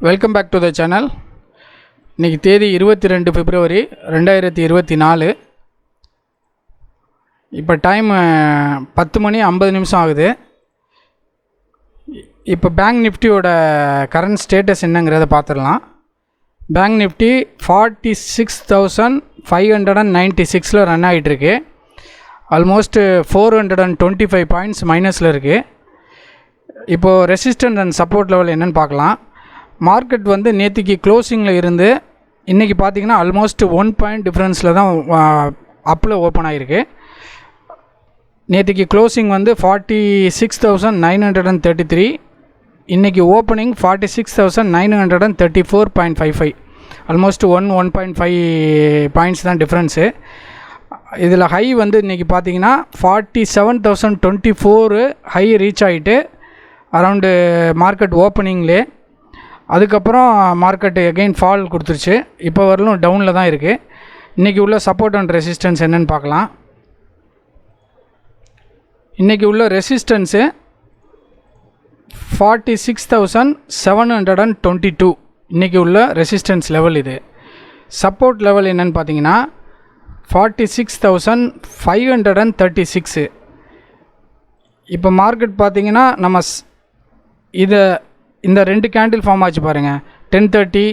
Welcome back to the channel. இன்றைக்கி தேதி 22 பிப்ரவரி 2024. இப்போ டைம் 10:50 ஆகுது. இப்போ பேங்க் நிஃப்டியோட கரண்ட் ஸ்டேட்டஸ் என்னங்கிறத பார்த்துடலாம். பேங்க் நிஃப்டி 46,596 ரன் ஆகிட்டுருக்கு. ஆல்மோஸ்ட் 425 பாயிண்ட்ஸ் மைனஸில் இருக்குது. இப்போது ரெசிஸ்டன்ஸ் அண்ட் சப்போர்ட் லெவல் என்னென்னு பார்க்கலாம். மார்க்கெட் வந்து நேற்றுக்கு க்ளோசிங்கில் இருந்து இன்றைக்கி பார்த்திங்கன்னா ஆல்மோஸ்ட் 1 பாயிண்ட் டிஃப்ரென்ஸில் தான் அப்பில் ஓப்பன் ஆகிருக்கு. நேற்றுக்கு க்ளோசிங் வந்து 46,933. இன்றைக்கி ஓப்பனிங் 46,934.55. ஆல்மோஸ்ட் 1.5 பாயிண்ட்ஸ் தான் டிஃப்ரென்ஸு. இதில் ஹை வந்து இன்றைக்கி பார்த்திங்கன்னா 47,024 ஹை ரீச் ஆகிட்டு அரவுண்டு மார்க்கெட் ஓப்பனிங்லே. அதுக்கப்புறம் மார்க்கெட் எகெயின் ஃபால் கொடுத்துருச்சு. இப்போ வரலும் டவுனில் தான் இருக்குது. இன்றைக்கி உள்ள சப்போர்ட் அண்ட் ரெசிஸ்டன்ஸ் என்னென்னு பார்க்கலாம். இன்றைக்கி உள்ள ரெசிஸ்டன்ஸு 46,722 இன்றைக்கி உள்ள ரெசிஸ்டன்ஸ் லெவல். இது சப்போர்ட் லெவல் என்னென்னு பார்த்தீங்கன்னா 46,536. இப்போ மார்க்கெட் பார்த்திங்கன்னா நம்ம இந்த ரெண்டு கேண்டில் ஃபார்ம் ஆச்சு பாருங்கள், 10:30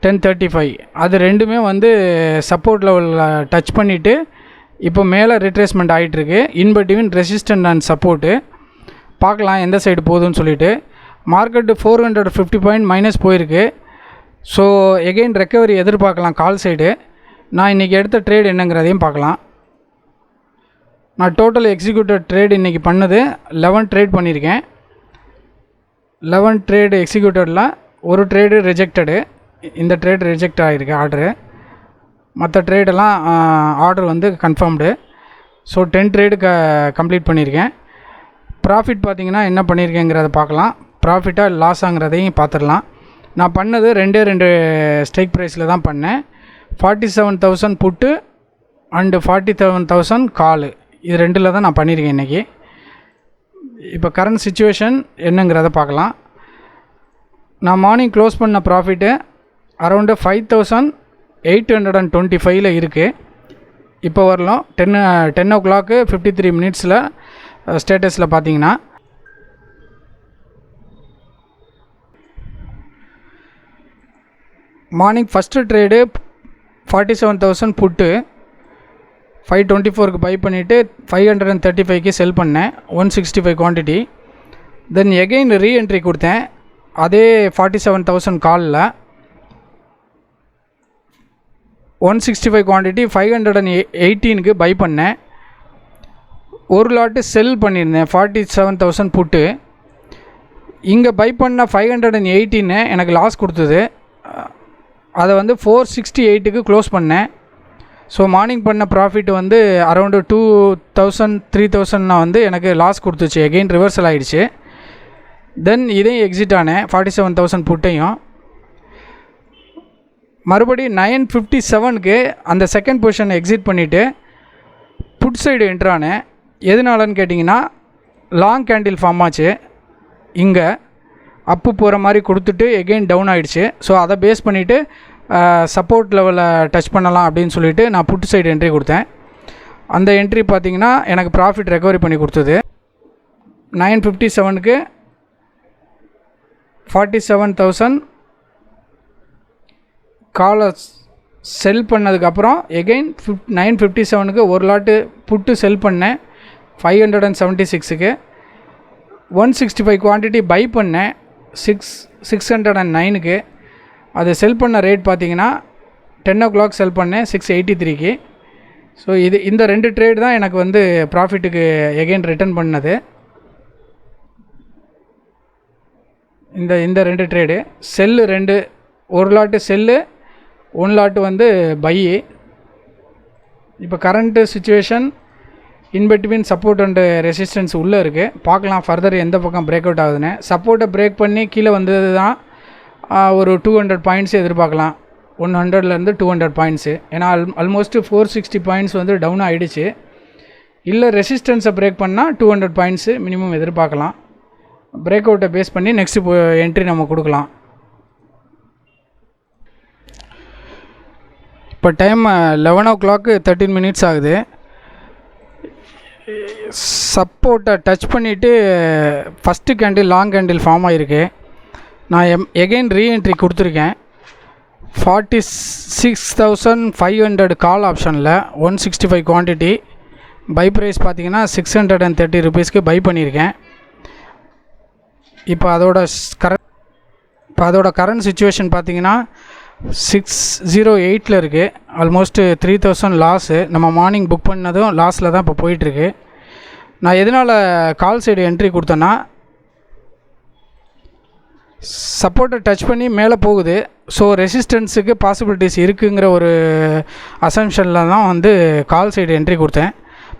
10:35. அது ரெண்டுமே வந்து சப்போர்ட் லெவலில் டச் பண்ணிவிட்டு இப்போ மேலே ரிட்ரேஸ்மெண்ட் ஆகிட்டுருக்கு. இன்பிட்வீன் ரெசிஸ்டன்ட் அண்ட் சப்போர்ட்டு பார்க்கலாம் எந்த சைடு போகுதுன்னு சொல்லிவிட்டு. மார்க்கெட்டு 450 பாயிண்ட் மைனஸ் போயிருக்கு. ஸோ எகெயின் ரெக்கவரி எதிர்பார்க்கலாம் கால் சைடு. நான் இன்றைக்கி எடுத்த ட்ரேட் என்னங்கிறதையும் பார்க்கலாம். நான் டோட்டல் எக்ஸிக்யூட்டட் ட்ரேட் இன்றைக்கி பண்ணது 11 ட்ரேட் பண்ணியிருக்கேன். 11 ட்ரேடு எக்ஸிக்யூட்டடில் ஒரு ட்ரேடு ரிஜெக்டடு. இந்த ட்ரேடு ரிஜெக்ட் ஆகிருக்கு ஆர்டரு. மற்ற ட்ரேடெல்லாம் ஆர்டர் வந்து கன்ஃபார்ம்டு. ஸோ 10 ட்ரேடு கம்ப்ளீட் பண்ணியிருக்கேன். ப்ராஃபிட் பார்த்திங்கன்னா என்ன பண்ணியிருக்கேங்கிறத பார்க்கலாம். ப்ராஃபிட்டாக லாஸாங்கிறதையும் பார்த்துடலாம். நான் பண்ணது ரெண்டு ஸ்ட்ரைக் ப்ரைஸில் தான் பண்ணேன். 47,000 புட்டு அண்டு 47,000 காலு. இது ரெண்டில் தான் நான் பண்ணியிருக்கேன் இன்றைக்கி. இப்போ கரண்ட் சிச்சுவேஷன் என்னங்கிறத பார்க்கலாம். நான் மார்னிங் க்ளோஸ் பண்ண ப்ராஃபிட்டு அரௌண்டு 5,825 இருக்குது. இப்போ வரலாம் 10 o'clock 53 minutes ஸ்டேட்டஸில் பார்த்தீங்கன்னா மார்னிங் ஃபஸ்ட்டு ட்ரேடு 47,000 புட்டு 524க்கு பை பண்ணிவிட்டு 535க்கு செல் பண்ணேன். 165 குவான்டிட்டி. தென் எகெயின் ரீஎன்ட்ரி கொடுத்தேன் அதே 47,000 காலில். 165 குவான்டிட்டி 518க்கு பை பண்ணேன். ஒரு லாட்டு செல் பண்ணியிருந்தேன் 47,000 புட்டு. இங்கே பை பண்ண 518 எனக்கு லாஸ் கொடுத்தது. அதை வந்து 468க்கு க்ளோஸ் பண்ணேன். ஸோ மார்னிங் பண்ண ப்ராஃபிட் வந்து அரௌண்டு 2,000 3,000 வந்து எனக்கு லாஸ் கொடுத்துச்சு. எகெயின் ரிவர்சல் ஆகிடுச்சு. தென் இதையும் எக்ஸிட் ஆனேன் 47,000 புட்டையும். மறுபடி 9:57க்கு அந்த செகண்ட் பொசிஷன் எக்ஸிட் பண்ணிவிட்டு புட் சைடு என்ட்ரானேன். எதனாலன்னு கேட்டிங்கன்னா லாங் கேண்டில் ஃபார்ம் ஆச்சு. இங்கே அப்பு போகிற மாதிரி கொடுத்துட்டு எகெயின் டவுன் ஆகிடுச்சு. ஸோ அதை பேஸ் பண்ணிவிட்டு சப்போர்ட் லெவலில் டச் பண்ணலாம் அப்படின்னு சொல்லிவிட்டு நான் புட்டு சைடு என்ட்ரி கொடுத்தேன். அந்த என்ட்ரி பார்த்திங்கன்னா எனக்கு ப்ராஃபிட் ரெக்கவரி பண்ணி கொடுத்தது. 9:57க்கு 47,000 காலை செல் பண்ணதுக்கப்புறம் எகெயின் 9:57க்கு ஒரு லாட்டு புட்டு செல் பண்ணேன் 576க்கு. 165 குவான்டிட்டி பை பண்ணேன் 609க்கு. அது செல் பண்ண ரேட் பார்த்திங்கன்னா 10 o'clock செல் பண்ணேன் 683க்கு. ஸோ இந்த ரெண்டு ட்ரேட் தான் எனக்கு வந்து ப்ராஃபிட்டுக்கு எகெயின் ரிட்டர்ன் பண்ணது. இந்த ரெண்டு ட்ரேடு செல்லு ரெண்டு, ஒரு லாட்டு செல்லு, 1 லாட்டு வந்து பையு. இப்போ current situation in between support and resistance உள்ளே இருக்குது. பார்க்கலாம் ஃபர்தர் எந்த பக்கம் பிரேக் அவுட் ஆகுதுன்னு. சப்போர்ட்டை பிரேக் பண்ணி கீழே வந்தது தான் ஒரு 200 பாயிண்ட்ஸ் எதிர்பார்க்கலாம். 100லேருந்து 200 பாயிண்ட்ஸு. ஏன்னா ஆல்மோஸ்ட்டு 460 பாயிண்ட்ஸ் வந்து டவுன் ஆகிடுச்சு. இல்லை ரெசிஸ்டன்ஸை பிரேக் பண்ணால் 200 பாயிண்ட்ஸு மினிமம் எதிர்பார்க்கலாம். பிரேக் அவுட்டை பேஸ் பண்ணி நெக்ஸ்ட்டு என்ட்ரி நம்ம கொடுக்கலாம். இப்போ டைம் 11:13 ஆகுது. சப்போர்ட்டை டச் பண்ணிவிட்டு first candle long candle form ஆகிருக்கு. நான் எகெயின் ரீஎன்ட்ரி கொடுத்துருக்கேன். 46,500 கால் ஆப்ஷனில் 165 குவான்டிட்டி. பை ப்ரைஸ் பார்த்தீங்கன்னா 630 ருபீஸ்க்கு பை பண்ணியிருக்கேன். இப்போ அதோட கரண்ட் சுச்சுவேஷன் பார்த்தீங்கன்னா 608 இருக்குது. Almost 3000 loss. நம்ம மார்னிங் புக் பண்ணதும் லாஸில் தான் இப்போ போயிட்டுருக்கு. நான் எதனால் கால் சைடு என்ட்ரி கொடுத்தேன்னா, சப்போர்ட்டை டச் பண்ணி மேலே போகுது. ஸோ ரெசிஸ்டன்ஸுக்கு பாசிபிலிட்டிஸ் இருக்குங்கிற ஒரு அசம்ஷனில் தான் வந்து கால் சைடு என்ட்ரி கொடுத்தேன்.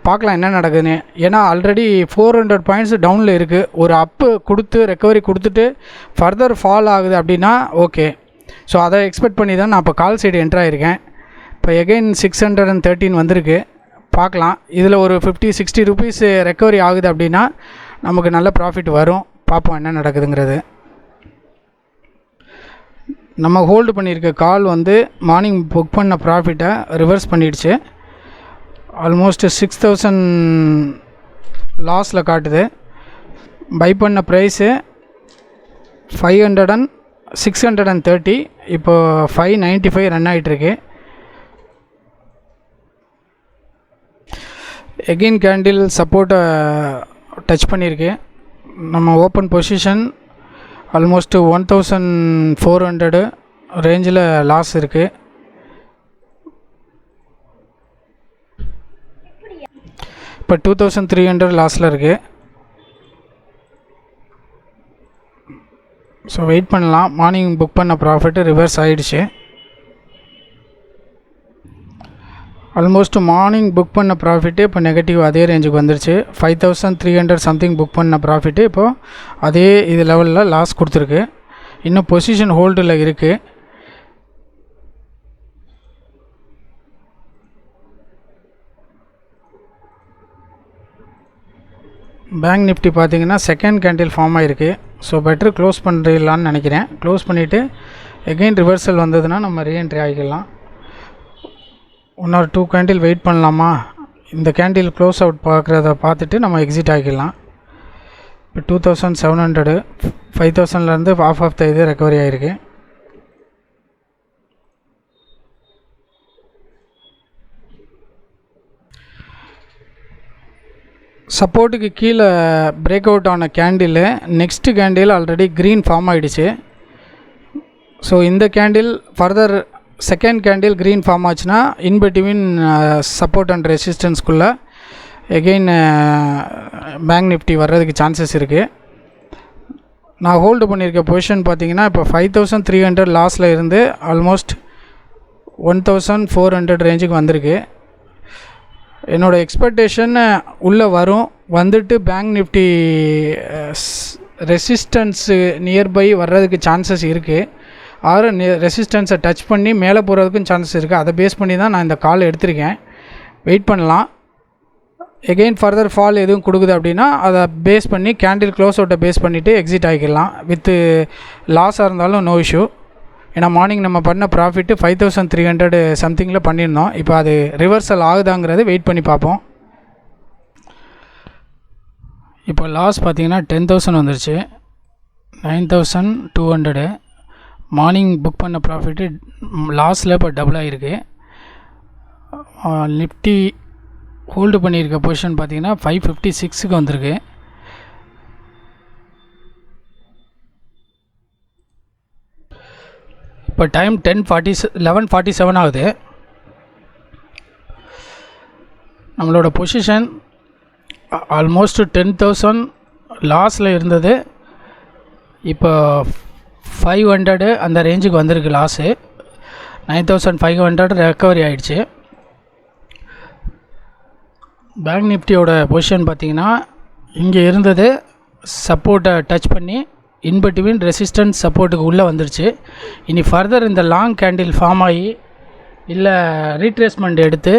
பார்க்கலாம் என்ன நடக்குதுன்னு. ஏன்னா ஆல்ரெடி 400 பாயிண்ட்ஸ் டவுனில் இருக்குது. ஒரு அப்பு கொடுத்து ரெக்கவரி கொடுத்துட்டு ஃபர்தர் ஃபால் ஆகுது அப்படின்னா ஓகே. ஸோ அதை எக்ஸ்பெக்ட் பண்ணி தான் நான் இப்போ கால் சைடு என்ட்ராயிருக்கேன். இப்போ எகெயின் 613 வந்திருக்கு. பார்க்கலாம். இதில் ஒரு 50-60 ருபீஸ் ரெக்கவரி ஆகுது அப்படின்னா நமக்கு நல்ல ப்ராஃபிட் வரும். பார்ப்போம் என்ன நடக்குதுங்கிறது. நம்ம ஹோல்டு பண்ணியிருக்க கால் வந்து மார்னிங் புக் பண்ண ப்ராஃபிட்டை ரிவர்ஸ் பண்ணிடுச்சு. ஆல்மோஸ்ட் 6000 லாஸில் காட்டுது. பை பண்ண ப்ரைஸு 630. இப்போ 595 ரன் ஆகிட்டுருக்கு. எகெயின் கேண்டில் சப்போர்ட்டை டச் பண்ணியிருக்கு. நம்ம ஓப்பன் பொசிஷன் ஆல்மோஸ்ட் 1400 ரேஞ்சில் லாஸ் இருக்குது. இப்போ 2300 லாஸில் இருக்குது. ஸோ வெயிட் பண்ணலாம். மார்னிங் புக் பண்ண ப்ராஃபிட்டு ரிவர்ஸ் ஆகிடுச்சு. ஆல்மோஸ்ட் மார்னிங் புக் பண்ண ப்ராஃபிட்டு இப்போ நெகட்டிவ் அதே ரேஞ்சுக்கு வந்துருச்சு. 5300 சம்திங் புக் பண்ண ப்ராஃபிட்டு இப்போது அதே இது லெவலில் லாஸ் கொடுத்துருக்கு. இன்னும் பொசிஷன் ஹோல்டில் இருக்குது. பேங்க் நிஃப்டி பார்த்தீங்கன்னா செகண்ட் கேண்டில் ஃபார்ம் ஆகிருக்கு. ஸோ பெட்ரு க்ளோஸ் பண்ணிடலான்னு நினைக்கிறேன். க்ளோஸ் பண்ணிவிட்டு எகெயின் ரிவர்சல் வந்ததுன்னா நம்ம ரீஎன்ட்ரி ஆகிக்கலாம். 1 or 2 கேண்டில் வெயிட் பண்ணலாமா? இந்த கேண்டில் க்ளோஸ் அவுட் பார்க்குறத பார்த்துட்டு நம்ம எக்ஸிட் ஆகிக்கலாம். இப்போ 2700 5000லேருந்து ஆஃப் த இது ரெக்கவரி ஆகிருக்கு. சப்போர்ட்டுக்கு கீழே பிரேக் அவுட் ஆன candle next candle already green form ஆகிடுச்சு. ஸோ இந்த candle further second candle green form ஆச்சுன்னா இன்பிட்வீன் சப்போர்ட் அண்ட் ரெசிஸ்டன்ஸ்குள்ளே எகெயின் பேங்க் நிஃப்டி வர்றதுக்கு சான்சஸ் இருக்குது. நான் ஹோல்டு பண்ணியிருக்க பொசிஷன் பார்த்தீங்கன்னா இப்போ 5300 லாஸில் இருந்து ஆல்மோஸ்ட் 1400 ரேஞ்சுக்கு வந்திருக்கு. என்னோடய எக்ஸ்பெக்டேஷன் உள்ளே வந்துட்டு பேங்க் நிஃப்டி ரெசிஸ்டன்ஸு நியர்பை வர்றதுக்கு சான்சஸ் இருக்குது. ஆறு ரெசிஸ்டன்ஸை டச் பண்ணி மேலே போகிறதுக்கும் சான்சஸ் இருக்குது. அதை பேஸ் பண்ணி தான் நான் இந்த கால் எடுத்திருக்கேன். வெயிட் பண்ணலாம். எகெயின் ஃபர்தர் ஃபால் எதுவும் கொடுக்குது அப்படின்னா அதை பேஸ் பண்ணி கேண்டில் க்ளோஸ் அவுட்டை பேஸ் பண்ணிவிட்டு எக்ஸிட் ஆகிக்கலாம். வித்து லாஸாக இருந்தாலும் நோ இஷ்யூ. ஏன்னா மார்னிங் நம்ம பண்ண ப்ராஃபிட்டு 5300 சம்திங்கில் பண்ணியிருந்தோம். இப்போ அது ரிவர்சல் ஆகுதாங்கிறது வெயிட் பண்ணி பார்ப்போம். இப்போ லாஸ் பார்த்திங்கன்னா 10,000 வந்துருச்சு. 9200 மார்னிங் புக் பண்ண ப்ராஃபிட்டு லாஸில் இப்போ டபுள் ஆகிருக்கு. நிஃப்டி ஹோல்டு பண்ணியிருக்க பொசிஷன் பார்த்திங்கன்னா 556க்கு வந்திருக்கு. இப்போ டைம் 11:47 ஆகுது. நம்மளோட பொசிஷன் ஆல்மோஸ்ட் 10,000 லாஸில் இருந்தது. இப்போ 500 அந்த ரேஞ்சுக்கு வந்திருக்கு லாஸு. 9500 ரெக்கவரி ஆகிடுச்சு. பேங்க் நிஃப்டியோட பொசிஷன் பார்த்திங்கன்னா இங்கே இருந்தது சப்போர்ட்டை டச் பண்ணி இன்பிட்வீன் ரெசிஸ்டன்ஸ் சப்போர்ட்டுக்கு உள்ளே வந்துருச்சு. இனி ஃபர்தர் இந்த லாங் கேண்டில் ஃபார்ம் ஆகி இல்லை ரீட்ரேஸ்மெண்ட் எடுத்து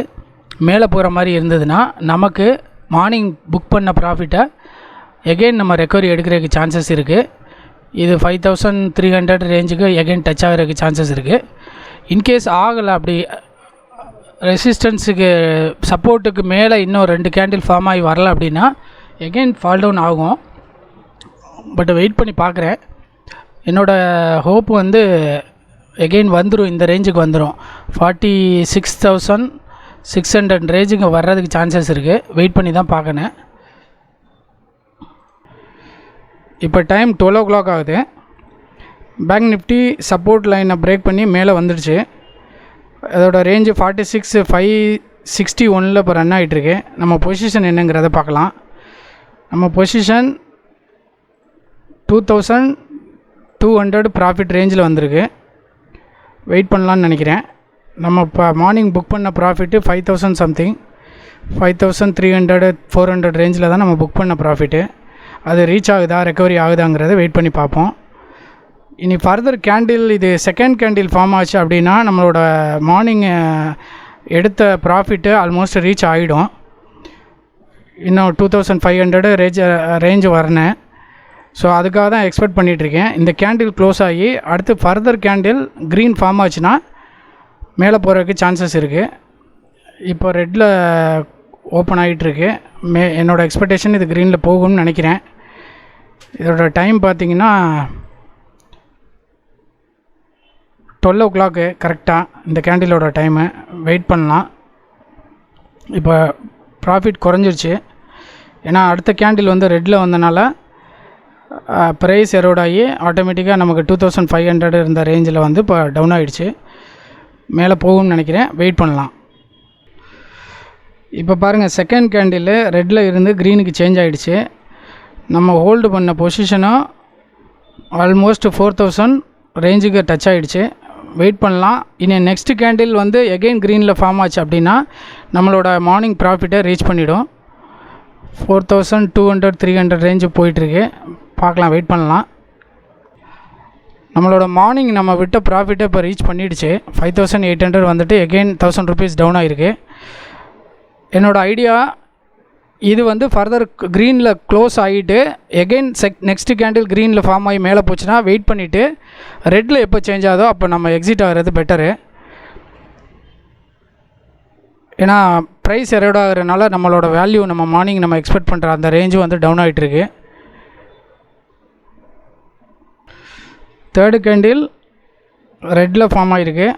மேலே போகிற மாதிரி இருந்ததுன்னா நமக்கு மார்னிங் புக் பண்ண ப்ராஃபிட்டை எகெயின் நம்ம ரெக்கவரி எடுக்கிறதுக்கு சான்சஸ் இருக்குது. இது 5300 ரேஞ்சுக்கு எகெயின் டச் ஆகிறதுக்கு சான்சஸ் இருக்குது. இன்கேஸ் ஆகலை அப்படி ரெசிஸ்டன்ஸுக்கு சப்போர்ட்டுக்கு மேலே இன்னும் 2 கேண்டில் ஃபார்ம் ஆகி வரல அப்படின்னா எகெயின் ஃபால் டவுன் ஆகும். பட் வெயிட் பண்ணி பார்க்குறேன். என்னோடய ஹோப் வந்து எகெயின் வந்துடும், இந்த ரேஞ்சுக்கு வந்துடும். 46,600 ரேஞ்சுக்கு வர்றதுக்கு சான்சஸ் இருக்குது. வெயிட் பண்ணி தான் பார்க்கணும். இப்போ டைம் 12 o'clock ஆகுது. பேங்க் நிஃப்டி சப்போர்ட் லைனை பிரேக் பண்ணி மேலே வந்துடுச்சு. அதோட ரேஞ்சு 46,561 இப்போ ரன் ஆகிட்டுருக்கு. நம்ம பொசிஷன் என்னங்கிறத பார்க்கலாம். நம்ம பொசிஷன் 2,200 ப்ராஃபிட் ரேஞ்சில் வந்திருக்கு. வெயிட் பண்ணலான்னு நினைக்கிறேன். நம்ம இப்போ மார்னிங் புக் பண்ண ப்ராஃபிட்டு 5,000 சம்திங், 5,300 400 ரேஞ்சில் தான் நம்ம புக் பண்ண ப்ராஃபிட்டு. அது ரீச் ஆகுதா ரெக்கவரி ஆகுதாங்கிறத வெயிட் பண்ணி பார்ப்போம். இனி ஃபர்தர் கேண்டில் இது செகண்ட் கேண்டில் ஃபார்ம் ஆச்சு அப்படின்னா நம்மளோட மார்னிங் எடுத்த ப்ராஃபிட்டு ஆல்மோஸ்ட் ரீச் ஆகிடும். இன்னும் 2,500 ரேஞ்சு வரணும். ஸோ அதுக்காக தான் எக்ஸ்பெக்ட் பண்ணிகிட்ருக்கேன். இந்த கேண்டில் க்ளோஸ் ஆகி அடுத்து ஃபர்தர் கேண்டில் க்ரீன் ஃபார்ம் ஆச்சுன்னா மேலே போகிறதுக்கு சான்சஸ் இருக்குது. இப்போ ரெட்டில் ஓப்பன் ஆகிட்டுருக்கு. என்னோடய எக்ஸ்பெக்டேஷன் இது க்ரீனில் போகும்னு நினைக்கிறேன். இதோட டைம் பார்த்திங்கன்னா 12 o'clock கரெக்டாக இந்த கேண்டிலோட டைமு. வெயிட் பண்ணலாம். இப்போ ப்ராஃபிட் குறைஞ்சிருச்சு. ஏன்னா அடுத்த கேண்டில் வந்து ரெட்டில் வந்தனால ப்ரைஸ் எரோட் ஆகி ஆட்டோமேட்டிக்காக நமக்கு 2,500 இருந்த ரேஞ்சில் வந்து இப்போ டவுன் ஆகிடுச்சு. மேலே போகும்னு நினைக்கிறேன். வெயிட் பண்ணலாம். இப்போ பாருங்கள், செகண்ட் கேண்டில் ரெட்டில் இருந்து க்ரீனுக்கு சேஞ்ச் ஆகிடுச்சு. நம்ம ஹோல்டு பண்ண பொசிஷனும் ஆல்மோஸ்ட் 4,000 ரேஞ்சுக்கு டச் ஆகிடுச்சு. வெயிட் பண்ணலாம். இனி நெக்ஸ்ட் கேண்டில் வந்து எகெயின் க்ரீனில் ஃபார்ம் ஆச்சு அப்படின்னா நம்மளோட மார்னிங் ப்ராஃபிட்டை ரீச் பண்ணிவிடும். 4,200 300 ரேஞ்சு போயிட்டுருக்கு. பார்க்கலாம், வெயிட் பண்ணலாம். நம்மளோட மார்னிங் நம்ம விட்ட ப்ராஃபிட்டை இப்போ ரீச் பண்ணிடுச்சு. 5,800 வந்துட்டு எகெயின் 1,000 rupees டவுன் ஆகிருக்கு. என்னோடய ஐடியா இது வந்து ஃபர்தர் க்ரீனில் க்ளோஸ் ஆகிட்டு எகெயின் நெக்ஸ்ட் கேண்டில் க்ரீனில் ஃபார்ம் ஆகி மேலே போச்சுன்னா வெயிட் பண்ணிவிட்டு ரெட்டில் எப்போ சேஞ்ச் ஆகுதோ அப்போ நம்ம எக்ஸிட் ஆகிறது பெட்டரு. ஏன்னா ப்ரைஸ் எரோட் ஆகிறதுனால நம்மளோட வேல்யூ நம்ம மார்னிங் நம்ம எக்ஸ்பெக்ட் பண்ணுற அந்த ரேஞ்சும் வந்து டவுன் ஆகிட்டுருக்கு. தேர்டு கேண்டில் ரெட்டில் ஃபார்ம் ஆகிருக்கு.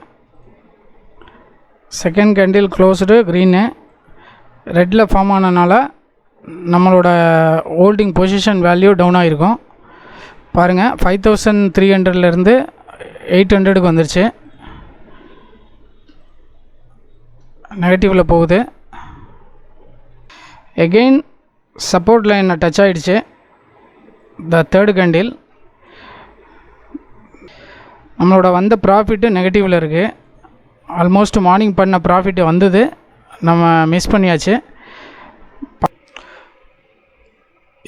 Second candle closed green. ரெட்டில் ஃபார்ம் ஆனதுனால நம்மளோட ஹோல்டிங் பொசிஷன் வேல்யூ டவுன் ஆகிருக்கும். பாருங்கள், 5,300லேருந்து 800க்கு வந்துருச்சு. நெகட்டிவில் போகுது. எகெயின் சப்போர்ட் லைனை டச் ஆகிடுச்சு. த தேர்டு கேண்டில் நம்மளோட வந்த ப்ராஃபிட்டு நெகட்டிவில் இருக்குது. ஆல்மோஸ்ட் மார்னிங் பண்ண ப்ராஃபிட்டு வந்தது, நம்ம மிஸ் பண்ணியாச்சு.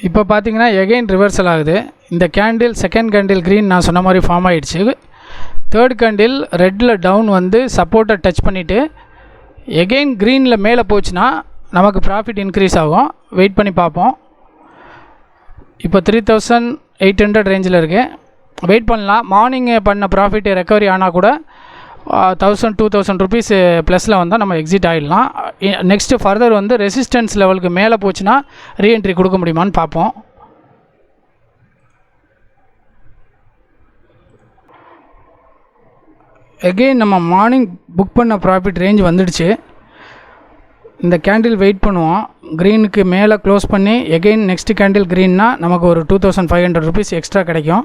இப்போ பார்த்திங்கன்னா எகெயின் ரிவர்சல் ஆகுது. இந்த கேண்டில் செகண்ட் கேண்டில் க்ரீன் நான் சொன்ன மாதிரி ஃபார்ம் ஆகிடுச்சு. தேர்ட் கேண்டில் ரெட்டில் டவுன் வந்து சப்போர்ட்டை டச் பண்ணிவிட்டு எகெயின் க்ரீனில் மேலே போச்சுன்னா நமக்கு ப்ராஃபிட் இன்க்ரீஸ் ஆகும். வெயிட் பண்ணி பார்ப்போம். இப்போ 3,800 ரேஞ்சில் இருக்குது. வெயிட் பண்ணலாம். மார்னிங் பண்ண ப்ராஃபிட் ரெக்கவரி ஆனால் கூட 1,000-2,000 rupees ப்ளஸில் வந்தால் நம்ம எக்ஸிட் ஆகிடலாம். நெக்ஸ்ட்டு ஃபர்தர் வந்து ரெசிஸ்டன்ஸ் லெவலுக்கு மேலே போச்சுன்னா ரீஎன்ட்ரி கொடுக்க முடியுமான்னு பார்ப்போம். எகெயின் நம்ம மார்னிங் புக் பண்ண ப்ராஃபிட் ரேஞ்ச் வந்துடுச்சு. இந்த கேண்டில் வெயிட் பண்ணுவோம். க்ரீனுக்கு மேலே க்ளோஸ் பண்ணி எகெயின் நெக்ஸ்ட் கேண்டில் க்ரீன்னா நமக்கு ஒரு 2,500 rupees எக்ஸ்ட்ரா கிடைக்கும்.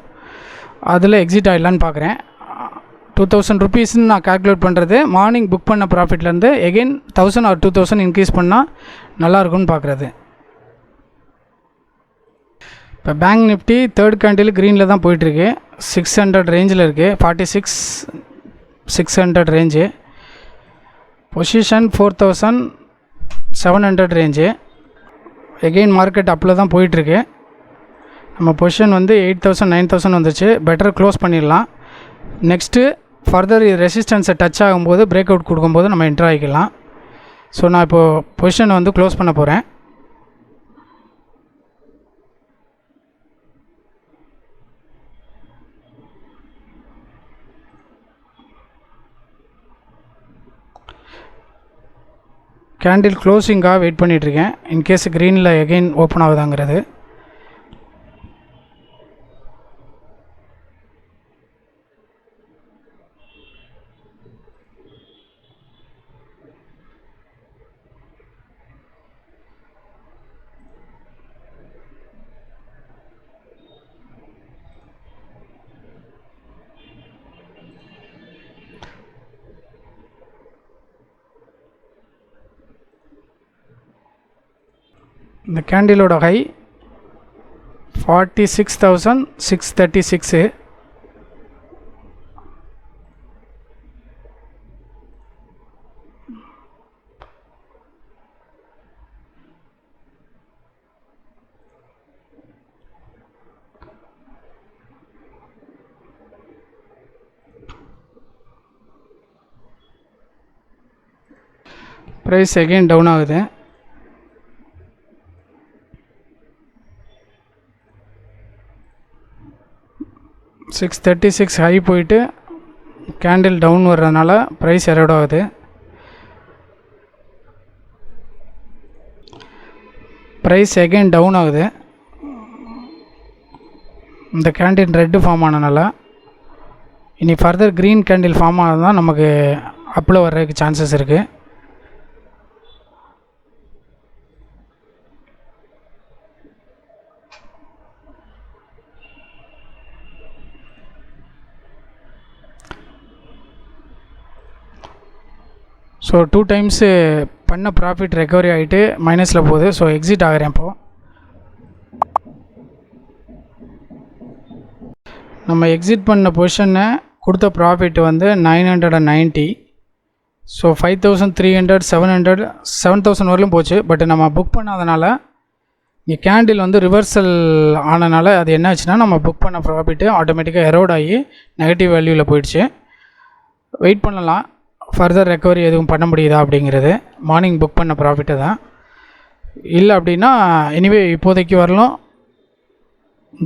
அதில் எக்ஸிட் ஆகிடலான்னு பார்க்குறேன். 2,000 rupeesன்னு நான் கால்குலேட் பண்ணுறது மார்னிங் புக் பண்ண ப்ராஃபிட்லேருந்து எகெயின் 1,000 or 2,000 இன்க்ரீஸ் பண்ணால் நல்லாயிருக்கும்னு பார்க்குறது. இப்போ பேங்க் நிஃப்டி தேர்ட் கேண்டில் க்ரீனில் தான் போயிட்டுருக்கு. 600 ரேஞ்சில் இருக்குது. 46,600 range. Position 4,700 range. Again market அப்பில் தான் போயிட்டுருக்கு. நம்ம பொசிஷன் வந்து 8,000 9,000 வந்துச்சு. பெட்டர் க்ளோஸ் பண்ணிடலாம். நெக்ஸ்ட்டு ஃபர்தர் ரெசிஸ்டன்ஸை டச் ஆகும்போது பிரேக் அவுட் கொடுக்கும்போது நம்ம என்ட்ரு ஆகிக்கலாம். ஸோ நான் இப்போது பொசிஷனை வந்து க்ளோஸ் பண்ண போகிறேன். கேண்டில் க்ளோசிங்காக வெயிட் பண்ணிகிட்ருக்கேன். இன்கேஸ் க்ரீனில் எகெயின் ஓப்பன் ஆகுதாங்கிறது. இந்த கேண்டிலோட ஹை 46,636. ப்ரைஸ் எகெயின் டவுன் ஆகுது. $636 ஹை போயிட்டு கேண்டில் டவுன் வர்றதுனால ப்ரைஸ் எரோட் ஆகுது. ப்ரைஸ் எகெயின் டவுன் ஆகுது. இந்த கேண்டில் ரெட்டு ஃபார்ம் ஆனனால இனி ஃபர்தர் க்ரீன் கேண்டில் ஃபார்ம் ஆனது தான் நமக்கு அப்பில் வர்றதுக்கு சான்சஸ் இருக்குது. ஸோ 2 டைம்ஸு பண்ண ப்ராஃபிட் ரெக்கவரி ஆகிட்டு மைனஸில் போகுது. ஸோ எக்ஸிட் ஆகிறேன். இப்போது நம்ம எக்ஸிட் பண்ண பொசிஷனை கொடுத்த ப்ராஃபிட் வந்து 990. ஸோ 5,300 700 7,000 வரலும் போச்சு. பட் நம்ம புக் பண்ணாதனால இங்கே கேண்டில் வந்து ரிவர்சல் ஆனனால அது என்ன ஆச்சுன்னா நம்ம புக் பண்ண ப்ராஃபிட்டு ஆட்டோமேட்டிக்காக எரோட் ஆகி நெகட்டிவ் வேல்யூவில் போயிடுச்சு. வெயிட் பண்ணலாம் ஃபர்தர் ரெக்கவரி எதுவும் பண்ண முடியுதா அப்படிங்கிறது. மார்னிங் புக் பண்ண ப்ராஃபிட்டு தான். இல்லை அப்படின்னா எனிவே இப்போதைக்கு வரலும்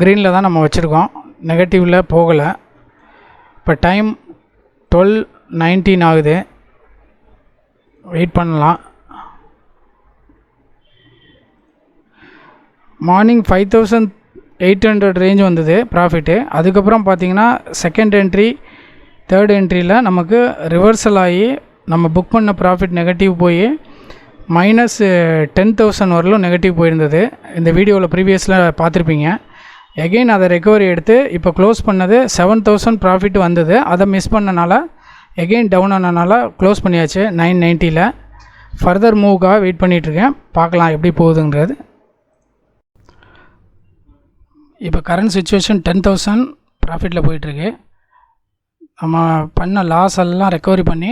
க்ரீனில் தான் நம்ம வச்சுருக்கோம், நெகட்டிவில் போகலை. இப்போ டைம் 12:19 ஆகுது. வெயிட் பண்ணலாம். மார்னிங் 5,800 ரேஞ்ச் வந்தது ப்ராஃபிட்டு. அதுக்கப்புறம் பார்த்திங்கன்னா செகண்ட் என்ட்ரி தேர்ட் என்ட்ரியில் நமக்கு ரிவர்சல் ஆகி நம்ம புக் பண்ண ப்ராஃபிட் நெகட்டிவ் போய் -10,000 வரலும் நெகட்டிவ் போயிருந்தது. இந்த வீடியோவில் ப்ரீவியஸில் பார்த்துருப்பீங்க. எகெயின் அதை ரெக்கவரி எடுத்து இப்போ க்ளோஸ் பண்ணது 7,000 ப்ராஃபிட் வந்தது. அதை மிஸ் பண்ணனால எகெயின் டவுன் ஆனனால க்ளோஸ் பண்ணியாச்சு 990ல். ஃபர்தர் மூவுக்காக வெயிட் பண்ணிகிட்ருக்கேன். பார்க்கலாம் எப்படி போகுதுங்கிறது. இப்போ கரண்ட் சுச்சுவேஷன் 10,000 ப்ராஃபிட்டில் போயிட்டுருக்கு. நம்ம பண்ண லாஸ் எல்லாம் ரெக்கவரி பண்ணி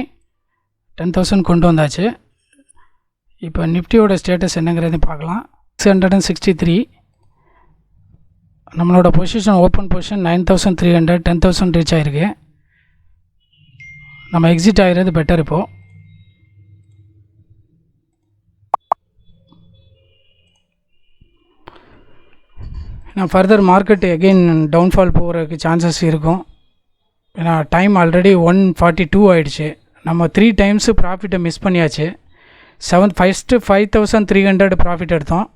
10,000 கொண்டு வந்தாச்சு. இப்போ நிஃப்டியோட ஸ்டேட்டஸ் என்னங்கிறது பார்க்கலாம். 663. நம்மளோட பொசிஷன் ஓப்பன் பொசிஷன் 9,300 10,000 ரீச் ஆகிருக்கு. நம்ம எக்ஸிட் ஆகிறது பெட்டர். இப்போது நான் ஃபர்தர் மார்க்கெட் எகெயின் டவுன்ஃபால் போகிறதுக்கு சான்சஸ் இருக்கும். ஏன்னா டைம் ஆல்ரெடி 1:42 ஆகிடுச்சு. நம்ம 3 டைம்ஸு ப்ராஃபிட்டை மிஸ் பண்ணியாச்சு. ஃபஸ்ட்டு 5,300 ப்ராஃபிட் எடுத்தோம்.